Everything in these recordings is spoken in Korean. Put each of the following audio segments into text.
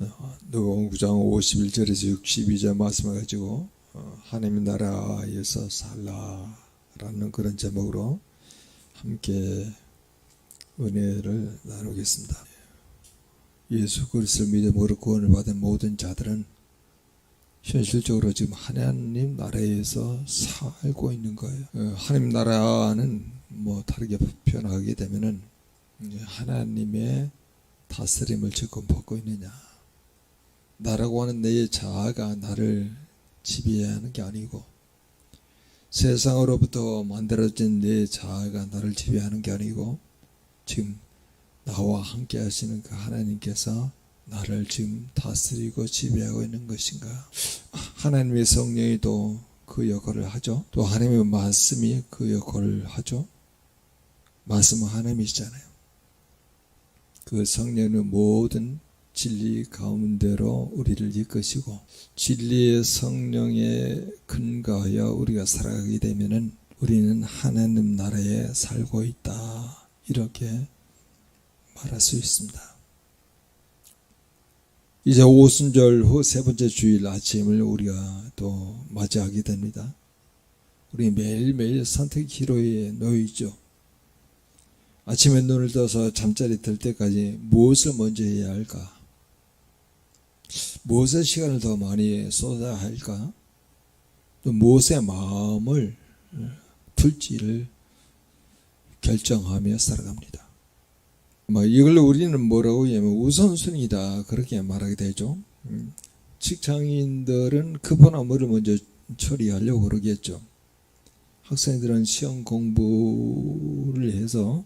누가복음 9장 51절에서 62절 말씀을 가지고 하나님의 나라에서 살라라는 그런 제목으로 함께 은혜를 나누겠습니다. 예수 그리스도를 믿음으로 구원을 받은 모든 자들은 현실적으로 지금 하나님 나라에서 살고 있는 거예요. 하나님 나라는 다르게 표현하게 되면은 하나님의 다스림을 지금 받고 있느냐. 나라고 하는 내 자아가 나를 지배하는 게 아니고, 세상으로부터 만들어진 내 자아가 나를 지배하는 게 아니고, 지금 나와 함께 하시는 그 하나님께서 나를 지금 다스리고 지배하고 있는 것인가. 하나님의 성령이 또 그 역할을 하죠. 또 하나님의 말씀이 그 역할을 하죠. 말씀은 하나님이시잖아요. 그 성령은 모든 진리 가운데로 우리를 이끄시고, 진리의 성령에 근거하여 우리가 살아가게 되면은 우리는 하나님 나라에 살고 있다, 이렇게 말할 수 있습니다. 이제 오순절 후 세 번째 주일 아침을 우리가 또 맞이하게 됩니다. 우리 매일매일 선택 기로에 놓이죠. 아침에 눈을 떠서 잠자리 들 때까지 무엇을 먼저 해야 할까? 무엇에 시간을 더 많이 쏟아야 할까? 또 무엇에 마음을 둘지를 결정하며 살아갑니다. 이걸로 우리는 뭐라고 하면 우선순위다, 그렇게 말하게 되죠. 직장인들은 급하나 뭐를 먼저 처리하려고 그러겠죠. 학생들은 시험 공부를 해서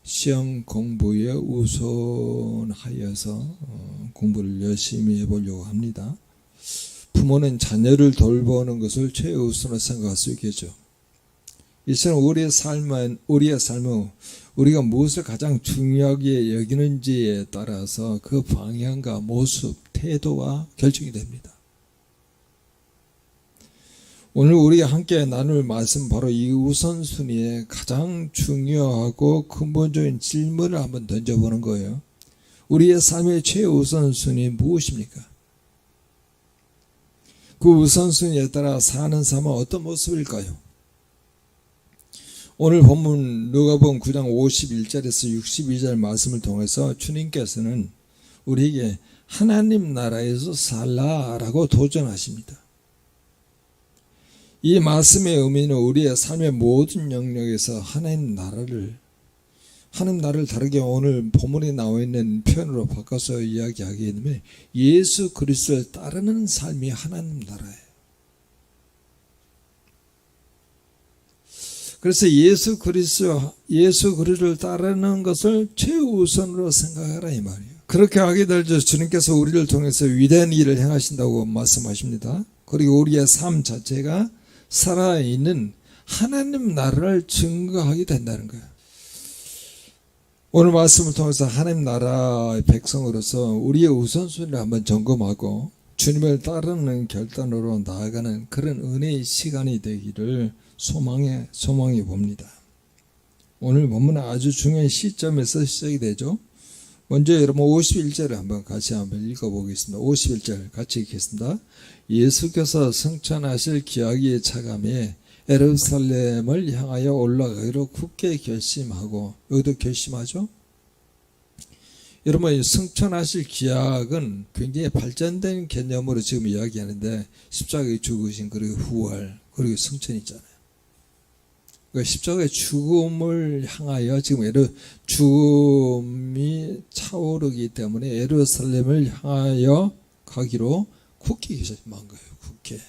시험 공부에 우선하여서 공부를 열심히 해보려고 합니다. 부모는 자녀를 돌보는 것을 최우선으로 생각할 수 있겠죠. 이처럼 우리의 삶은 우리가 무엇을 가장 중요하게 여기는지에 따라서 그 방향과 모습, 태도가 결정이 됩니다. 오늘 우리가 함께 나눌 말씀, 바로 이 우선순위에 가장 중요하고 근본적인 질문을 한번 던져보는 거예요. 우리의 삶의 최우선순위 무엇입니까? 그 우선순위에 따라 사는 삶은 어떤 모습일까요? 오늘 본문 누가복음 9장 51절에서 62절 말씀을 통해서 주님께서는 우리에게 하나님 나라에서 살라라고 도전하십니다. 이 말씀의 의미는 우리의 삶의 모든 영역에서 하나님 나라를 다르게 오늘 본문에 나와 있는 표현으로 바꿔서 이야기하게 되면 예수 그리스도를 따르는 삶이 하나님 나라예요. 그래서 예수 그리스도를 따르는 것을 최우선으로 생각하라, 이 말이에요. 그렇게 하게 될 때 주님께서 우리를 통해서 위대한 일을 행하신다고 말씀하십니다. 그리고 우리의 삶 자체가 살아있는 하나님 나라를 증거하게 된다는 거예요. 오늘 말씀을 통해서 하나님 나라의 백성으로서 우리의 우선순위를 한번 점검하고 주님을 따르는 결단으로 나아가는 그런 은혜의 시간이 되기를 소망해 봅니다. 오늘 본문은 아주 중요한 시점에서 시작이 되죠. 먼저 여러분 51절을 같이 한번 읽어보겠습니다. 51절 같이 읽겠습니다. 예수께서 승천하실 기약이 차감해 예루살렘을 향하여 올라가기로 굳게 결심하고, 여기도 결심하죠. 여러분, 승천하실 기약은 굉장히 발전된 개념으로 지금 이야기하는데, 십자가에 죽으신 그리고 후활 그리고 승천이 있잖아요. 그러니까 십자가의 죽음을 향하여 지금 죽음이 차오르기 때문에 예루살렘을 향하여 가기로 굳게 결심한 거예요. 굳게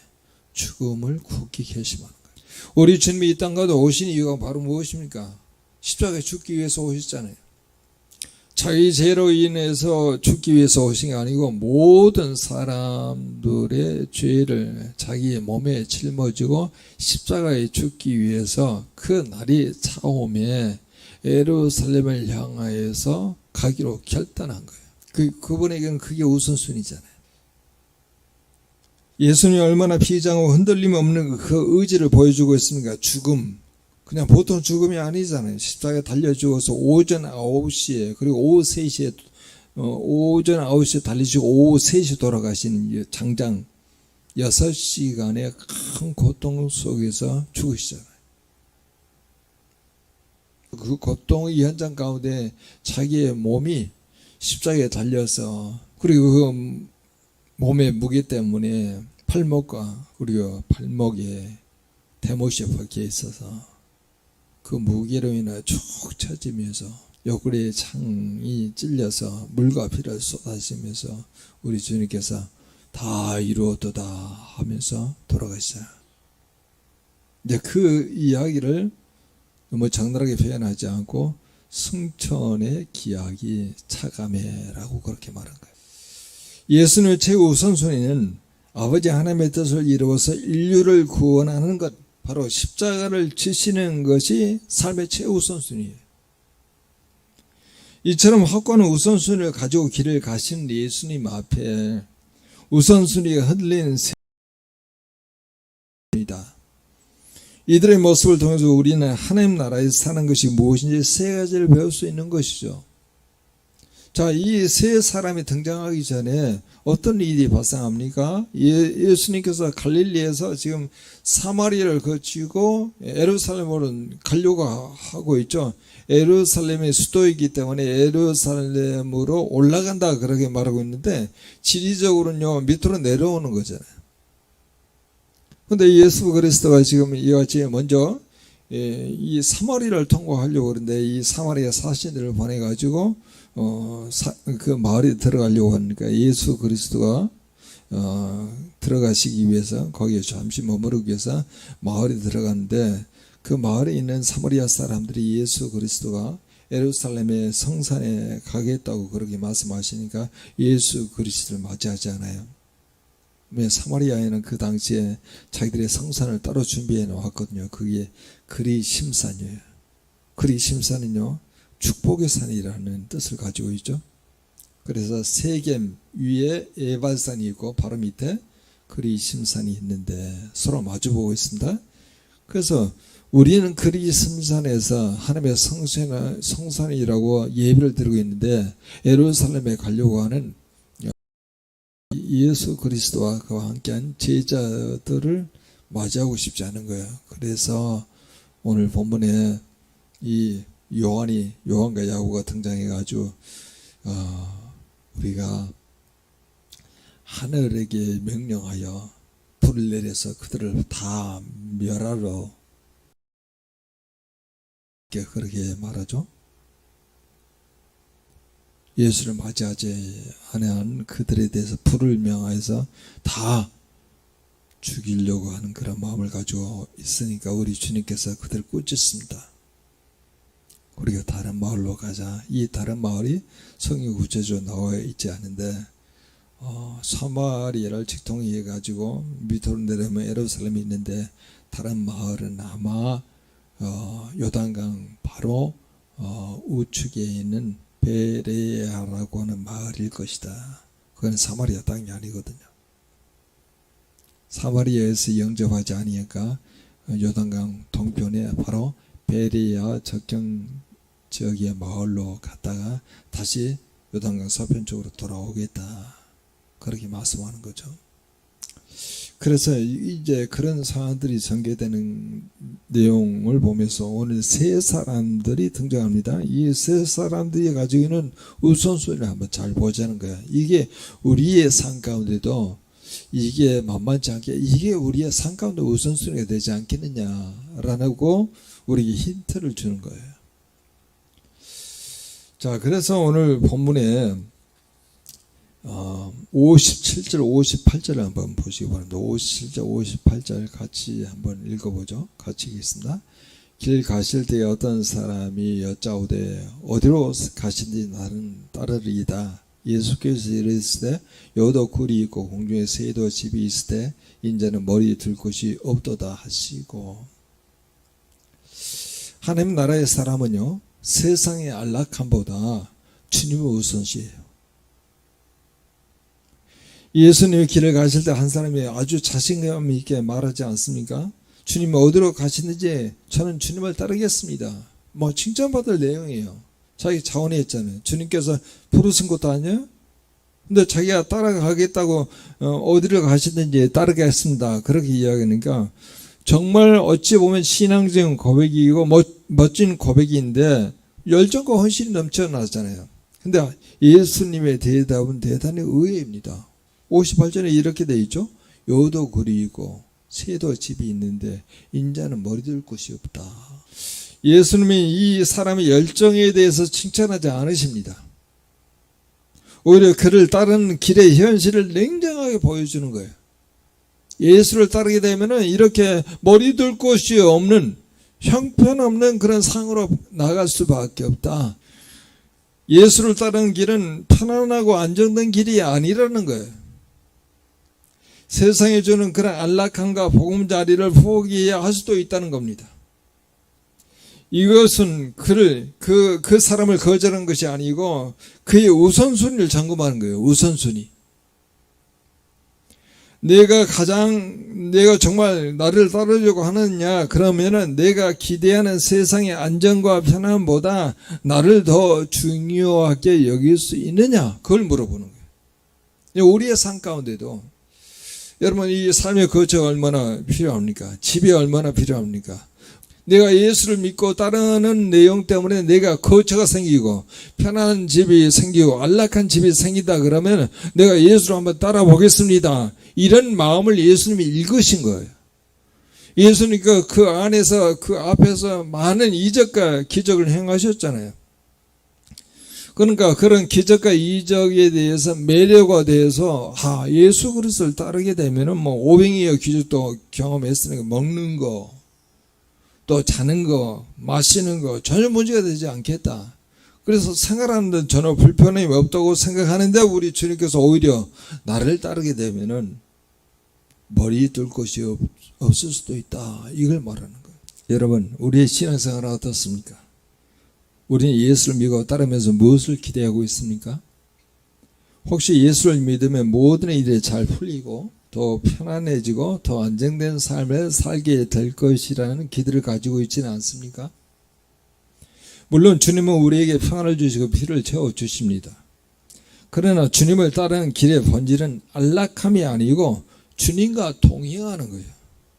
죽음을 굳게 결심하는 거예요. 우리 주님이 이 땅 가운데 오신 이유가 바로 무엇입니까? 십자가에 죽기 위해서 오셨잖아요. 자기 죄로 인해서 죽기 위해서 오신 게 아니고 모든 사람들의 죄를 자기의 몸에 짊어지고 십자가에 죽기 위해서 그 날이 차오매 예루살렘을 향하여서 가기로 결단한 거예요. 그분에게는 그게 우선순위잖아요. 예수님이 얼마나 비장하고 흔들림 없는 그 의지를 보여주고 있습니까? 죽음, 그냥 보통 죽음이 아니잖아요. 십자가에 달려 죽어서 오전 9시에 그리고 오후 3시에 오전 9시에 달리시고 오후 3시 돌아가시는 장장 6시간의 큰 고통 속에서 죽으시잖아요. 그 고통의 현장 가운데 자기의 몸이 십자가에 달려서, 그리고 그 몸의 무게 때문에 팔목과 그리고 발목에 대못이 박혀 있어서 그 무게로 인해 쭉 처지면서 옆구리에 창이 찔려서 물과 피를 쏟아지면서 우리 주님께서 다 이루었도다 하면서 돌아가셨어요. 이제 그 이야기를 너무 적나라하게 표현하지 않고 승천의 기약이 차감해라고 그렇게 말한 거예요. 예수님의 최우선순위는 아버지 하나님의 뜻을 이루어서 인류를 구원하는 것, 바로 십자가를 지시는 것이 삶의 최우선순위예요. 이처럼 확고한 우선순위를 가지고 길을 가신 예수님 앞에 우선순위가 흔들리는 세입니다. 이들의 모습을 통해서 우리는 하나님 나라에서 사는 것이 무엇인지 세 가지를 배울 수 있는 것이죠. 자, 이 세 사람이 등장하기 전에 어떤 일이 발생합니까? 예수님께서 갈릴리에서 지금 사마리아를 거치고 예루살렘으로 가려고 하고 있죠. 예루살렘의 수도이기 때문에 예루살렘으로 올라간다 그렇게 말하고 있는데, 지리적으로는요 밑으로 내려오는 거잖아요. 근데 예수 그리스도가 지금 이같이 먼저 이 사마리아를 통과하려고 그러는데, 이 사마리아 사신들을 보내가지고 그 마을에 들어가려고 하니까 예수 그리스도가 들어가시기 위해서, 거기에 잠시 머무르기 위해서 마을에 들어갔는데, 그 마을에 있는 사마리아 사람들이 예수 그리스도가 예루살렘의 성산에 가겠다고 그렇게 말씀하시니까 예수 그리스도를 맞이하지 않아요. 사마리아에는 그 당시에 자기들의 성산을 따로 준비해 놓았거든요. 그게 그리심산이에요. 그리심산은요 축복의 산이라는 뜻을 가지고 있죠. 그래서 세겜 위에 에발산이 있고 바로 밑에 그리심산이 있는데 서로 마주보고 있습니다. 그래서 우리는 그리심산에서 하나님의 성산이라고 예배를 드리고 있는데, 예루살렘에 가려고 하는 예수 그리스도와 그와 함께한 제자들을 맞이하고 싶지 않은 거예요. 그래서 오늘 본문에 이 요한과 야고보가 등장해가지고 우리가 하늘에게 명령하여 불을 내려서 그들을 다 멸하러, 그렇게 말하죠. 예수를 맞이하지 않은 그들에 대해서 불을 명하여서 다 죽이려고 하는 그런 마음을 가지고 있으니까 우리 주님께서 그들을 꾸짖습니다. 우리가 다른 마을로 가자. 이 다른 마을이 성경 구체적으로 나와 있지 않은데 사마리아를 직통해 가지고 밑으로 내려오면 예루살렘이 있는데, 다른 마을은 아마 요단강 바로 우측에 있는 베레아라고 하는 마을일 것이다. 그건 사마리아 땅이 아니거든요. 사마리아에서 영접하지 않으니까 요단강 동편에 바로 베레아 접경 지역의 마을로 갔다가 다시 요단강 서편 쪽으로 돌아오겠다, 그렇게 말씀하는 거죠. 그래서 이제 그런 상황들이 전개되는 내용을 보면서 오늘 세 사람들이 등장합니다. 이 세 사람들이 가지고 있는 우선순위를 한번 잘 보자는 거야. 이게 우리의 삶 가운데도 이게 만만치 않게 이게 우리의 삶 가운데 우선순위가 되지 않겠느냐라고 우리에게 힌트를 주는 거예요. 자, 그래서 오늘 본문에 57절 58절을 한번 보시기 바랍니다. 57절 58절 같이 한번 읽어보죠. 같이 읽겠습니다. 길 가실 때에 어떤 사람이 여짜오되 어디로 가신지 나는 따르리이다. 예수께서 이르시되 여도 굴이 있고 공중에 새도 집이 있을 때 인자는 머리 들 곳이 없도다 하시고, 하나님 나라의 사람은요 세상의 안락함보다 주님의 우선시해요. 예수님이 길을 가실 때 한 사람이 아주 자신감 있게 말하지 않습니까? 주님이 어디로 가시는지 저는 주님을 따르겠습니다. 뭐 칭찬받을 내용이에요. 자기 자원이 했잖아요. 주님께서 부르신 것도 아니에요? 근데 자기가 따라가겠다고 어디를 가시든지 따르겠습니다. 그렇게 이야기하니까 정말 어찌 보면 신앙적인 고백이고 멋진 고백인데 열정과 헌신이 넘쳐나잖아요. 근데 예수님의 대답은 대단히 의외입니다. 58절에 이렇게 돼 있죠. 여도 그리고 새도 집이 있는데 인자는 머리 둘 곳이 없다. 예수님이 이 사람의 열정에 대해서 칭찬하지 않으십니다. 오히려 그를 따르는 길의 현실을 냉정하게 보여주는 거예요. 예수를 따르게 되면 이렇게 머리 둘 곳이 없는 형편없는 그런 상으로 나갈 수밖에 없다. 예수를 따르는 길은 편안하고 안정된 길이 아니라는 거예요. 세상에 주는 그런 안락함과 보금자리를 포기해야 할 수도 있다는 겁니다. 이것은 그 사람을 거절한 것이 아니고 그의 우선순위를 점검하는 거예요. 우선순위. 내가 정말 나를 따르려고 하느냐, 그러면은 내가 기대하는 세상의 안정과 편안함보다 나를 더 중요하게 여길 수 있느냐, 그걸 물어보는 거예요. 우리의 삶 가운데도 여러분, 이 삶의 거처가 얼마나 필요합니까? 집이 얼마나 필요합니까? 내가 예수를 믿고 따르는 내용 때문에 내가 거처가 생기고 편안한 집이 생기고 안락한 집이 생기다 그러면 내가 예수를 한번 따라 보겠습니다. 이런 마음을 예수님이 읽으신 거예요. 예수님이 그 안에서 그 앞에서 많은 이적과 기적을 행하셨잖아요. 그러니까 그런 기적과 이적에 대해서 매력에 대해서 예수 그리스도를 따르게 되면은 뭐 오병이어 기적도 경험했으니까 먹는 거 또 자는 거, 마시는 거 전혀 문제가 되지 않겠다. 그래서 생활하는 데 전혀 불편함이 없다고 생각하는데 우리 주님께서 오히려 나를 따르게 되면은 머리 둘 곳이 없을 수도 있다. 이걸 말하는 거예요. 여러분, 우리의 신앙생활은 어떻습니까? 우리는 예수를 믿고 따르면서 무엇을 기대하고 있습니까? 혹시 예수를 믿으면 모든 일이 잘 풀리고 더 편안해지고 더 안정된 삶을 살게 될 것이라는 기대를 가지고 있지는 않습니까? 물론 주님은 우리에게 평안을 주시고 피를 채워주십니다. 그러나 주님을 따르는 길의 본질은 안락함이 아니고 주님과 동행하는 거예요.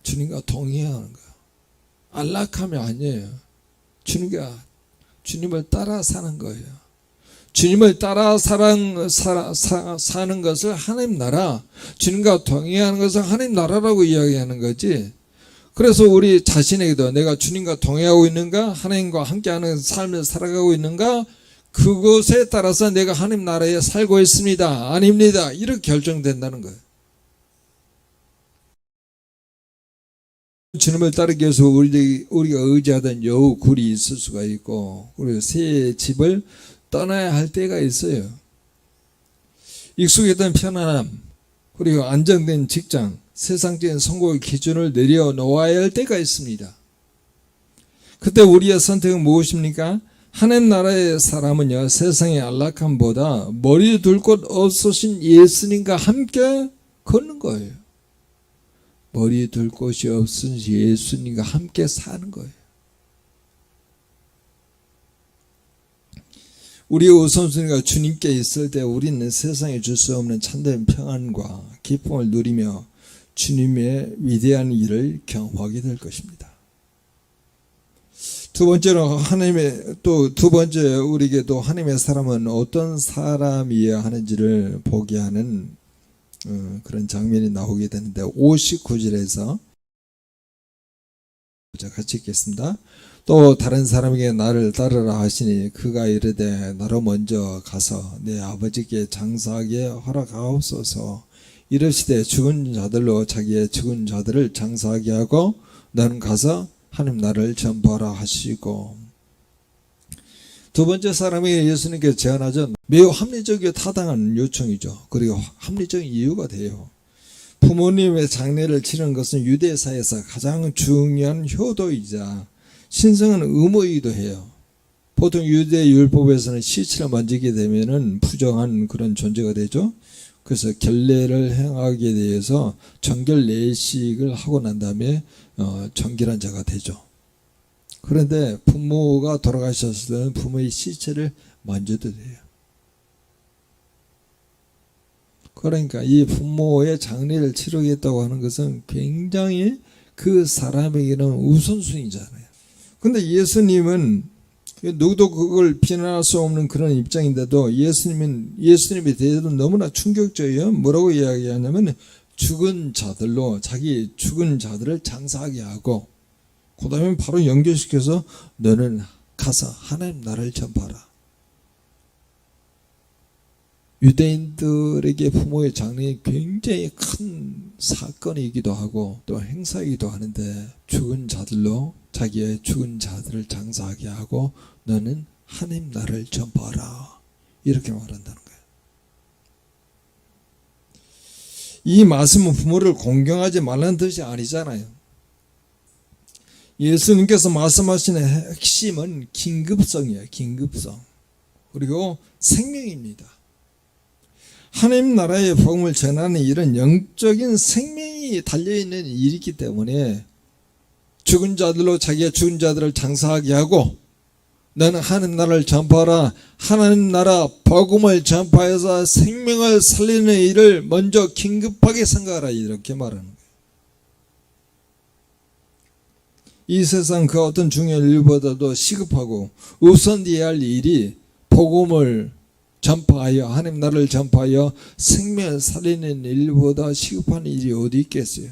주님과 동행하는 거예요. 안락함이 아니에요. 주님을 따라 사는 거예요. 주님을 따라 사는 것을 하나님 나라, 주님과 동행하는 것을 하나님 나라라고 이야기하는 거지. 그래서 우리 자신에게도 내가 주님과 동행하고 있는가, 하나님과 함께하는 삶을 살아가고 있는가, 그것에 따라서 내가 하나님 나라에 살고 있습니다, 아닙니다, 이렇게 결정된다는 거예요. 주님을 따르기 위해서 우리가 의지하던 여우 굴이 있을 수가 있고, 그리고 새 집을 떠나야 할 때가 있어요. 익숙했던 편안함, 그리고 안정된 직장, 세상적인 성공의 기준을 내려놓아야 할 때가 있습니다. 그때 우리의 선택은 무엇입니까? 하나님 나라의 사람은요, 세상의 안락함보다 머리 둘 곳 없으신 예수님과 함께 걷는 거예요. 머리 둘 곳이 없으신 예수님과 함께 사는 거예요. 우리의 우선순위가 주님께 있을 때 우리는 세상에 줄 수 없는 참된 평안과 기쁨을 누리며 주님의 위대한 일을 경험하게 될 것입니다. 두 번째로 우리에게 또 하나님의 사람은 어떤 사람이어야 하는지를 보게 하는 그런 장면이 나오게 되는데 59절에서 같이 읽겠습니다. 또 다른 사람에게 나를 따르라 하시니 그가 이르되 나로 먼저 가서 내 아버지께 장사하게 허락하옵소서. 이르시되 죽은 자들로 자기의 죽은 자들을 장사하게 하고 너는 가서 하나님 나라를 전파하라 하시고. 두 번째 사람에게 예수님께서 제안하죠. 매우 합리적이고 타당한 요청이죠. 그리고 합리적인 이유가 돼요. 부모님의 장례를 치르는 것은 유대사에서 가장 중요한 효도이자 신성한 의무이기도 해요. 보통 유대 율법에서는 시체를 만지게 되면은 부정한 그런 존재가 되죠. 그래서 결례를 행하게 대해서 정결 내식을 하고 난 다음에 정결한 자가 되죠. 그런데 부모가 돌아가셨을 때는 부모의 시체를 만져도 돼요. 그러니까 이 부모의 장례를 치르겠다고 하는 것은 굉장히 그 사람에게는 우선순위잖아요. 근데 예수님은 누구도 그걸 비난할 수 없는 그런 입장인데도 예수님에 대해서는 너무나 충격적이에요. 뭐라고 이야기하냐면 죽은 자들로 자기 죽은 자들을 장사하게 하고 그 다음에 바로 연결시켜서 너는 가서 하나님 나라를 전파하라. 유대인들에게 부모의 장례가 굉장히 큰 사건이기도 하고 또 행사이기도 하는데 죽은 자들로 자기의 죽은 자들을 장사하게 하고 너는 하나님 나라를 전파하라. 이렇게 말한다는 거예요. 이 말씀은 부모를 공경하지 말라는 뜻이 아니잖아요. 예수님께서 말씀하시는 핵심은 긴급성이에요. 긴급성. 그리고 생명입니다. 하나님 나라의 복음을 전하는 일은 영적인 생명이 달려있는 일이기 때문에 죽은 자들로 자기가 죽은 자들을 장사하게 하고 너는 하나님 나라를 전파하라. 하나님 나라 복음을 전파해서 생명을 살리는 일을 먼저 긴급하게 생각하라. 이렇게 말하는 거예요. 이 세상 그 어떤 중요한 일보다도 시급하고 우선돼야 할 일이 복음을 전파하여 하나님 나라를 전파하여 생명을 살리는 일보다 시급한 일이 어디 있겠어요.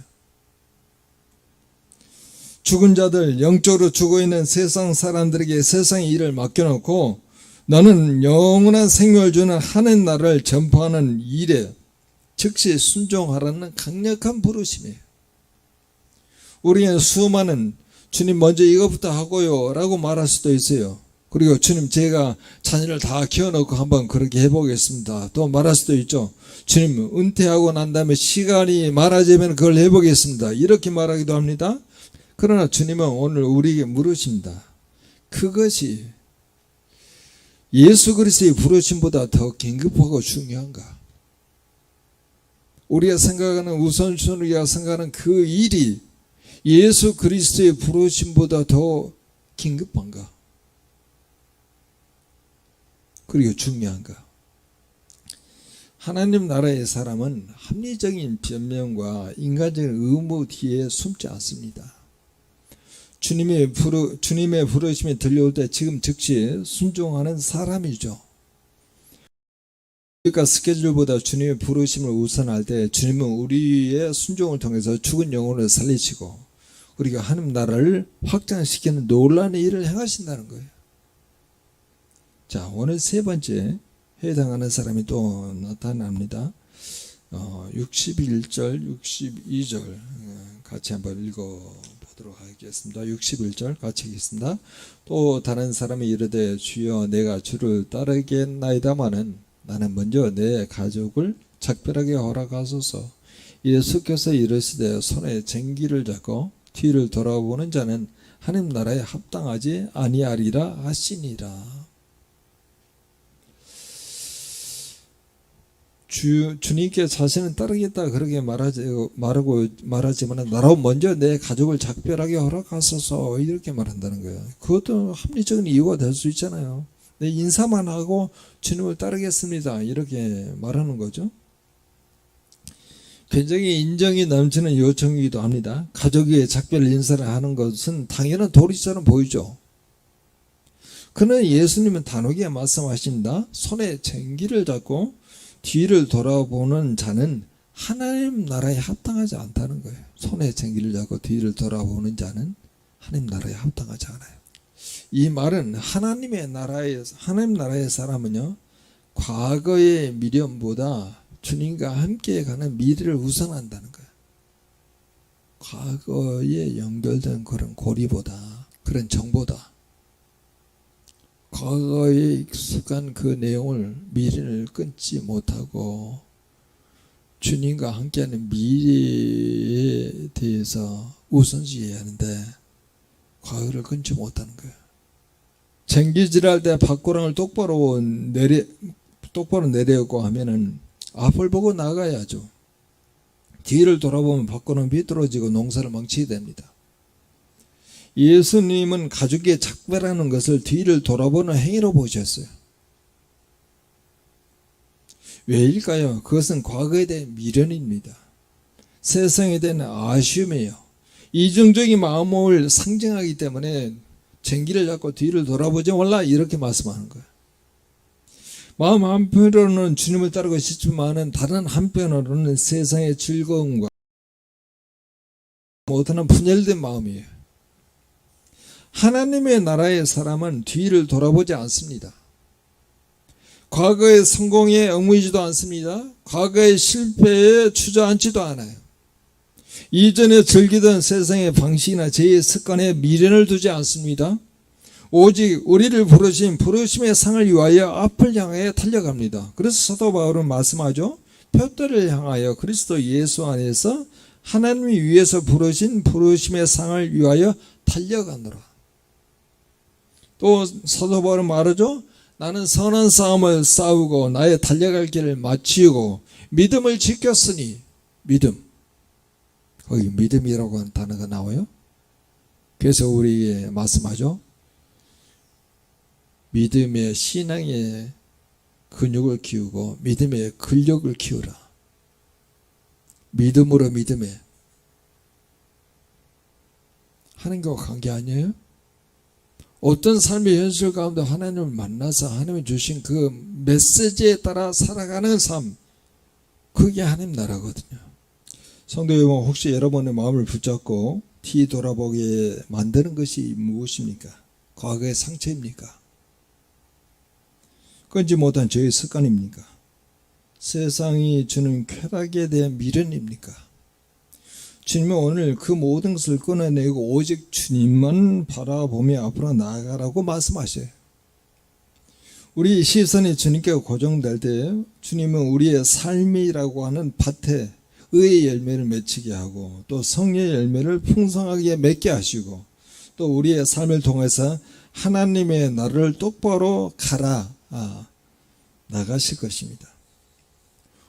죽은 자들, 영적으로 죽어있는 세상 사람들에게 세상의 일을 맡겨놓고 너는 영원한 생명을 주는 하나님 나라를 전파하는 일에 즉시 순종하라는 강력한 부르심이에요. 우리는 수많은 주님 먼저 이것부터 하고요 라고 말할 수도 있어요. 그리고 주님 제가 자녀를 다 키워놓고 한번 그렇게 해보겠습니다. 또 말할 수도 있죠. 주님 은퇴하고 난 다음에 시간이 많아지면 그걸 해보겠습니다. 이렇게 말하기도 합니다. 그러나 주님은 오늘 우리에게 물으십니다. 그것이 예수 그리스도의 부르심보다 더 긴급하고 중요한가? 우리가 생각하는 우선순위가 생각하는 그 일이 예수 그리스도의 부르심보다 더 긴급한가? 그리고 중요한가? 하나님 나라의 사람은 합리적인 변명과 인간적인 의무 뒤에 숨지 않습니다. 주님의 부르심이 들려올 때 지금 즉시 순종하는 사람이죠. 그러니까 스케줄보다 주님의 부르심을 우선할 때 주님은 우리의 순종을 통해서 죽은 영혼을 살리시고 우리가 하나님 나라를 확장시키는 놀라운 일을 행하신다는 거예요. 자, 오늘 세 번째 해당하는 사람이 또 나타납니다. 61절, 62절 같이 한번 읽어보도록 하겠습니다. 61절 같이 읽겠습니다. 또 다른 사람이 이르되 주여 내가 주를 따르겠나이다마는 나는 먼저 내 가족을 작별하게 허락하소서. 예수께서 이르시되 손에 쟁기를 잡고 뒤를 돌아보는 자는 하나님 나라에 합당하지 아니하리라 하시니라. 주님께 자신은 따르겠다 그렇게 말하지만 나로 먼저 내 가족을 작별하게 허락하소서 이렇게 말한다는 거예요. 그것도 합리적인 이유가 될 수 있잖아요. 내 인사만 하고 주님을 따르겠습니다 이렇게 말하는 거죠. 굉장히 인정이 넘치는 요청이기도 합니다. 가족의 작별 인사를 하는 것은 당연한 도리처럼 보이죠. 그러나 예수님은 단호하게 말씀하신다. 손에 쟁기를 잡고 뒤를 돌아보는 자는 하나님 나라에 합당하지 않다는 거예요. 손에 쟁기를 잡고 뒤를 돌아보는 자는 하나님 나라에 합당하지 않아요. 이 말은 하나님 나라의 사람은요, 과거의 미련보다 주님과 함께 가는 미래를 우선한다는 거예요. 과거에 연결된 그런 고리보다, 그런 정보다, 과거에 익숙한 그 내용을 미래를 끊지 못하고 주님과 함께하는 미래에 대해서 우선시해야 하는데 과거를 끊지 못하는 거예요. 쟁기질할 때 밭고랑을 똑바로 내려고 하면은 앞을 보고 나가야죠. 뒤를 돌아보면 밭고랑 비뚤어지고 농사를 망치게 됩니다. 예수님은 가족의 작별하는 것을 뒤를 돌아보는 행위로 보셨어요. 왜일까요? 그것은 과거에 대한 미련입니다. 세상에 대한 아쉬움이에요. 이중적인 마음을 상징하기 때문에 쟁기를 잡고 뒤를 돌아보지 말라 이렇게 말씀하는 거예요. 마음 한편으로는 주님을 따르고 싶지만 다른 한편으로는 세상의 즐거움과 못하는 분열된 마음이에요. 하나님의 나라의 사람은 뒤를 돌아보지 않습니다. 과거의 성공에 얽매이지도 않습니다. 과거의 실패에 주저앉지도 않아요. 이전에 즐기던 세상의 방식이나 죄의 습관에 미련을 두지 않습니다. 오직 우리를 부르신 부르심의 상을 위하여 앞을 향하여 달려갑니다. 그래서 사도 바울은 말씀하죠. 표대를 향하여 그리스도 예수 안에서 하나님이 위에서 부르신 부르심의 상을 위하여 달려가노라. 또 사도 바울은 말하죠. 나는 선한 싸움을 싸우고 나의 달려갈 길을 마치고 믿음을 지켰으니. 믿음, 거기 믿음이라고 하는 단어가 나와요. 그래서 우리에게 말씀하죠. 믿음의 신앙의 근육을 키우고 믿음의 근력을 키우라. 믿음으로 믿음에. 하나님과 관계 아니에요? 어떤 삶의 현실 가운데 하나님을 만나서 하나님이 주신 그 메시지에 따라 살아가는 삶, 그게 하나님 나라거든요. 성도 여러분, 혹시 여러분의 마음을 붙잡고 뒤돌아보게 만드는 것이 무엇입니까? 과거의 상처입니까? 끊지 못한 저의 습관입니까? 세상이 주는 쾌락에 대한 미련입니까? 주님은 오늘 그 모든 것을 끊어내고 오직 주님만 바라보며 앞으로 나아가라고 말씀하셔요. 우리 시선이 주님께 고정될 때 주님은 우리의 삶이라고 하는 밭에 의의 열매를 맺히게 하고 또 성령의 열매를 풍성하게 맺게 하시고 또 우리의 삶을 통해서 하나님의 나라를 똑바로 나가실 것입니다.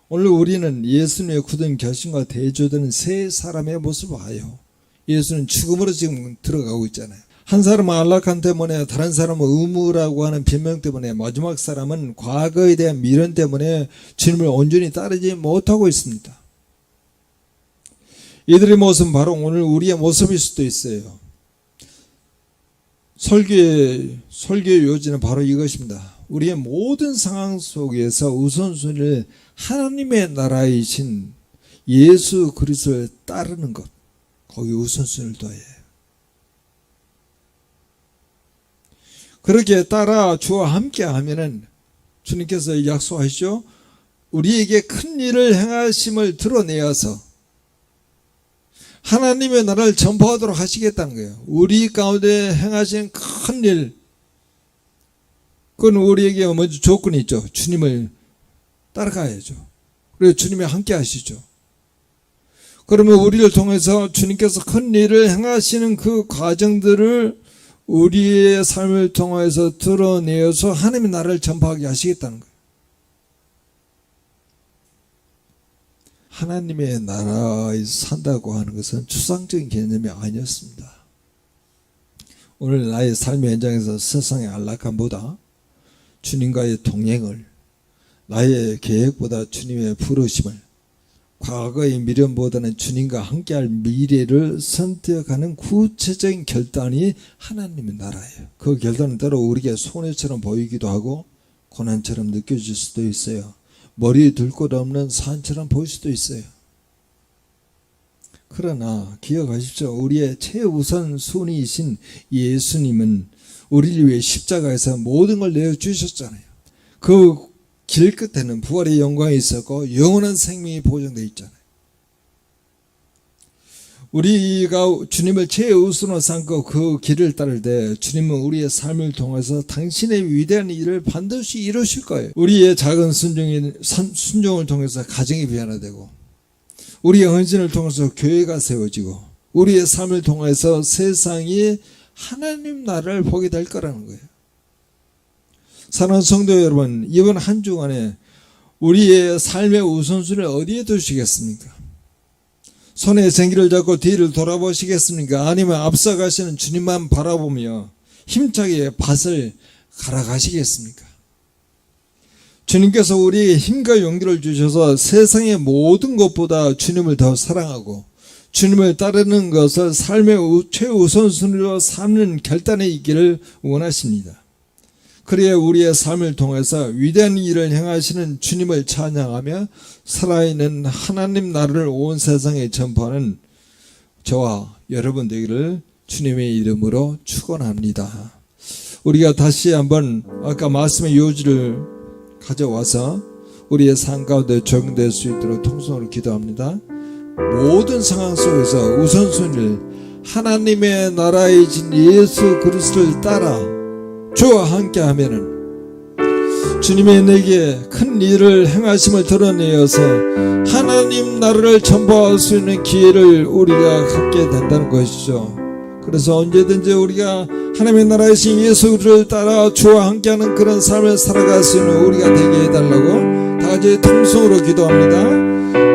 오늘 우리는 예수님의 굳은 결심과 대조되는 세 사람의 모습을 봐요. 예수는 죽음으로 지금 들어가고 있잖아요. 한 사람은 안락함 때문에, 다른 사람은 의무라고 하는 변명 때문에, 마지막 사람은 과거에 대한 미련 때문에 주님을 온전히 따르지 못하고 있습니다. 이들의 모습은 바로 오늘 우리의 모습일 수도 있어요. 설교의 요지는 바로 이것입니다. 우리의 모든 상황 속에서 우선순위를 하나님의 나라이신 예수 그리스도를 따르는 것, 거기 우선순위를 둬야 해요. 그렇게 따라 주와 함께 하면은 주님께서 약속하시죠. 우리에게 큰 일을 행하심을 드러내어서 하나님의 나라를 전파하도록 하시겠다는 거예요. 우리 가운데 행하신 큰 일, 그건 우리에게 먼저 조건이 있죠. 주님을 따라가야죠. 그리고 주님이 함께 하시죠. 그러면 우리를 통해서 주님께서 큰 일을 행하시는 그 과정들을 우리의 삶을 통해서 드러내어서 하나님의 나라를 전파하게 하시겠다는 거예요. 하나님의 나라에 산다고 하는 것은 추상적인 개념이 아니었습니다. 오늘 나의 삶의 현장에서 세상의 안락함보다 주님과의 동행을, 나의 계획보다 주님의 부르심을, 과거의 미련보다는 주님과 함께할 미래를 선택하는 구체적인 결단이 하나님의 나라예요. 그 결단은 때로 우리에게 손해처럼 보이기도 하고 고난처럼 느껴질 수도 있어요. 머리에 둘 곳 없는 산처럼 보일 수도 있어요. 그러나 기억하십시오. 우리의 최우선 순위이신 예수님은 우리를 위해 십자가에서 모든 걸 내어주셨잖아요. 그 길 끝에는 부활의 영광이 있었고 영원한 생명이 보장되어 있잖아요. 우리가 주님을 최우선으로 삼고 그 길을 따를 때 주님은 우리의 삶을 통해서 당신의 위대한 일을 반드시 이루실 거예요. 우리의 작은 순종을 통해서 가정이 변화되고, 우리의 헌신을 통해서 교회가 세워지고, 우리의 삶을 통해서 세상이 하나님 나라를 보게 될 거라는 거예요. 사랑하는 성도 여러분, 이번 한 주간에 우리의 삶의 우선순위를 어디에 두시겠습니까? 손에 생기를 잡고 뒤를 돌아보시겠습니까? 아니면 앞서가시는 주님만 바라보며 힘차게 밭을 갈아가시겠습니까? 주님께서 우리에게 힘과 용기를 주셔서 세상의 모든 것보다 주님을 더 사랑하고 주님을 따르는 것을 삶의 최우선순위로 삼는 결단에 있기를 원하십니다. 그래야 우리의 삶을 통해서 위대한 일을 행하시는 주님을 찬양하며 살아있는 하나님 나라를 온 세상에 전파하는 저와 여러분 되기를 주님의 이름으로 축원합니다. 우리가 다시 한번 아까 말씀의 요지를 가져와서 우리의 삶 가운데 적용될 수 있도록 통성으로 기도합니다. 모든 상황 속에서 우선순위를 하나님의 나라의 진 예수 그리스도를 따라 주와 함께 하면은 주님의 내게 큰 일을 행하심을 드러내어서 하나님 나라를 전파할 수 있는 기회를 우리가 갖게 된다는 것이죠. 그래서 언제든지 우리가 하나님의 나라이신 예수를 따라 주와 함께하는 그런 삶을 살아갈 수 있는 우리가 되게 해달라고 다 같이 통성으로 기도합니다.